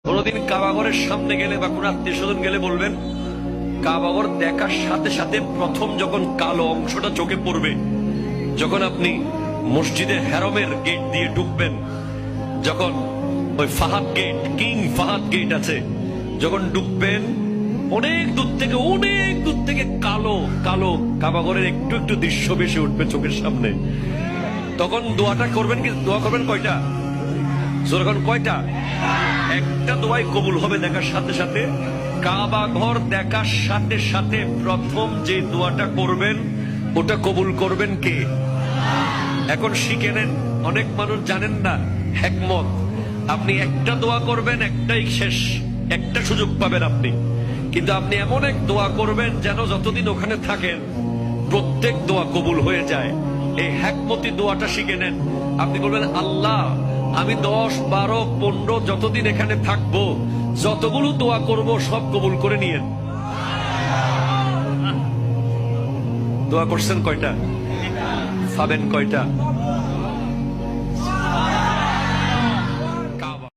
কোনদিন কাবাগরের সামনে গেলে বা কোন আত্মীয় স্বজন গেলে বলবেন, কাবাগর দেখার সাথে সাথে প্রথম যখন কালো অংশটা চোখে পড়বে, যখন আপনি মসজিদে হেরমের গেট দিয়ে ঢুকবেন, যখন ওই Fahad gate, king Fahad gate আছে, যখন ঢুকবেন অনেক দূর থেকে কালো কালো কাবাগরের একটু একটু দৃশ্য বেশি উঠবে চোখের সামনে। তখন দোয়াটা করবেন, কি দোয়া করবেন কয়টা? যখন কয়টা? একটা দোয়াই কবুল হবে দেখার সাথে সাথে। কাবা ঘর দেখার সাথে সাথে প্রথম যে দোয়াটা করবেন ওটা কবুল করবেন কে? এখন শিখে নেন, অনেক মানুষ জানেন না হিকমত। আপনি একটা দোয়া করবেন, একটাই শেষ, একটা সুযোগ পাবেন আপনি, কিন্তু আপনি এমন এক দোয়া করবেন যেন যতদিন ওখানে থাকেন প্রত্যেক দোয়া কবুল হয়ে যায়। এই হিকমতি দোয়াটা শিখে নেন। আপনি বলবেন, আল্লাহ আমি 10, 12, 15 যতদিন এখানে থাকবো, যতগুলো দোয়া করব সব কবুল করে নিয়েন। দোয়া করছেন কয়টা? পাবেন কয়টা?